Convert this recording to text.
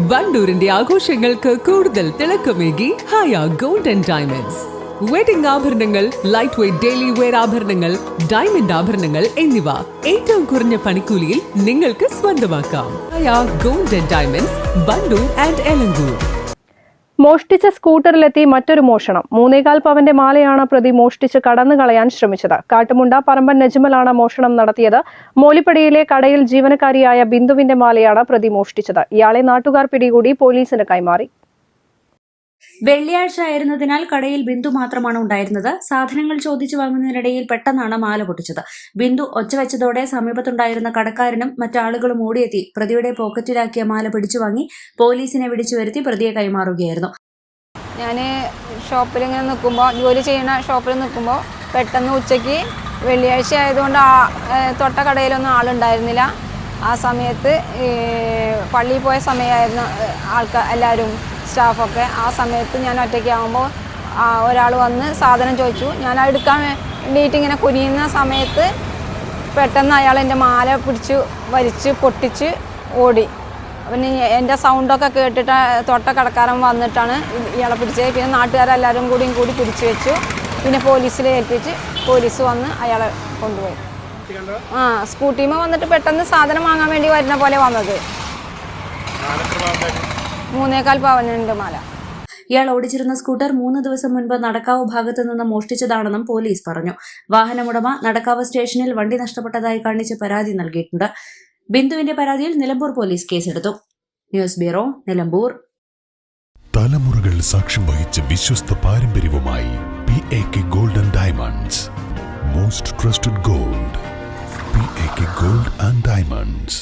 വണ്ടൂരിന്റെ ആഘോഷങ്ങൾക്ക് കൂടുതൽ തിളക്കമേകി Haya gold and diamonds. Wedding ആഭരണങ്ങൾ, ലൈറ്റ് വെയ്റ്റ് ഡെയിലി വെയർ ആഭരണങ്ങൾ, ഡയമണ്ട് ആഭരണങ്ങൾ എന്നിവ ഏറ്റവും കുറഞ്ഞ പണിക്കൂലിയിൽ നിങ്ങൾക്ക് സ്വന്തമാക്കാം. Haya gold and diamonds, Wandoor and Elankur. മോഷ്ടിച്ച സ്കൂട്ടറിലെത്തി മറ്റൊരു മോഷണം. 3.25 പവന്റെ മാലയാണ് പ്രതി മോഷ്ടിച്ച് കടന്നു കളയാൻ ശ്രമിച്ചത്. കാട്ടുമുണ്ട പറമ്പൻ നജ്മലാണ് മോഷണം നടത്തിയത്. മോലിപ്പടിയിലെ കടയിൽ ജീവനക്കാരിയായ ബിന്ദുവിന്റെ മാലയാണ് പ്രതി മോഷ്ടിച്ചത്. ഇയാളെ നാട്ടുകാർ പിടികൂടി പോലീസിന് കൈമാറി. വെള്ളിയാഴ്ച ആയിരുന്നതിനാൽ കടയിൽ ബിന്ദു മാത്രമാണ് ഉണ്ടായിരുന്നത്. സാധനങ്ങൾ ചോദിച്ചു വാങ്ങുന്നതിനിടയിൽ പെട്ടെന്നാണ് മാല പൊട്ടിച്ചത്. ബിന്ദു ഒച്ചവെച്ചതോടെ സമീപത്തുണ്ടായിരുന്ന കടക്കാരനും മറ്റാളുകളും ഓടിയെത്തി പ്രതിയുടെ പോക്കറ്റിലാക്കിയ മാല പിടിച്ചു വാങ്ങി പോലീസിനെ വിളിച്ചു വരുത്തി പ്രതിയെ കൈമാറുകയായിരുന്നു. ഞാൻ ഷോപ്പിലിങ്ങനെ നിൽക്കുമ്പോൾ, ജോലി ചെയ്യുന്ന ഷോപ്പിൽ നിൽക്കുമ്പോൾ പെട്ടെന്ന് ഉച്ചയ്ക്ക് വെള്ളിയാഴ്ച ആയതുകൊണ്ട് തൊട്ട കടയിലൊന്നും ആളുണ്ടായിരുന്നില്ല. ആ സമയത്ത് പള്ളിയിൽ പോയ സമയമായിരുന്നു എല്ലാവരും, സ്റ്റാഫൊക്കെ. ആ സമയത്ത് ഞാൻ ഒറ്റയ്ക്കാകുമ്പോൾ ഒരാൾ വന്ന് സാധനം ചോദിച്ചു. ഞാൻ എടുക്കാൻ വേണ്ടിയിട്ട് ഇങ്ങനെ കുനിയുന്ന സമയത്ത് പെട്ടെന്ന് അയാൾ എൻ്റെ മാല പിടിച്ച് വലിച്ച് പൊട്ടിച്ച് ഓടി. പിന്നെ എൻ്റെ സൗണ്ടൊക്കെ കേട്ടിട്ട് തൊട്ട കടക്കാരൻ വന്നിട്ടാണ് ഇയാളെ പിടിച്ചത്. പിന്നെ നാട്ടുകാരെല്ലാവരും കൂടി പിടിച്ചു വെച്ചു. പിന്നെ പോലീസിൽ ഏൽപ്പിച്ച് പോലീസ് വന്ന് അയാളെ കൊണ്ടുപോയി. സ്കൂട്ടിമ വന്നിട്ട് പെട്ടെന്ന് സാധനം വാങ്ങാൻ വേണ്ടി വരുന്ന പോലെ വന്നത്. 3.25 പവനുണ്ട് മാല. ഇയാൾ ഓടിച്ചിരുന്ന സ്കൂട്ടർ 3 ദിവസം മുൻപ് നടക്കാവ് ഭാഗത്തു നിന്ന് മോഷ്ടിച്ചതാണെന്നും പോലീസ് പറഞ്ഞു. വാഹനമുടമ നടക്കാവ് സ്റ്റേഷനിൽ വണ്ടി നഷ്ടപ്പെട്ടതായി കാണിച്ച് പരാതി നൽകിയിട്ടുണ്ട്. ബിന്ദുവിന്റെ പരാതിയിൽ നിലമ്പൂർ പോലീസ് കേസെടുത്തു. News bureau, Nilambur. തലമുറകൾ സാക്ഷ്യം വഹിച്ച വിശ്വസ്ത പാരമ്പര്യവുമായി PAK gold and diamonds. Most trusted gold. PAK gold and diamonds.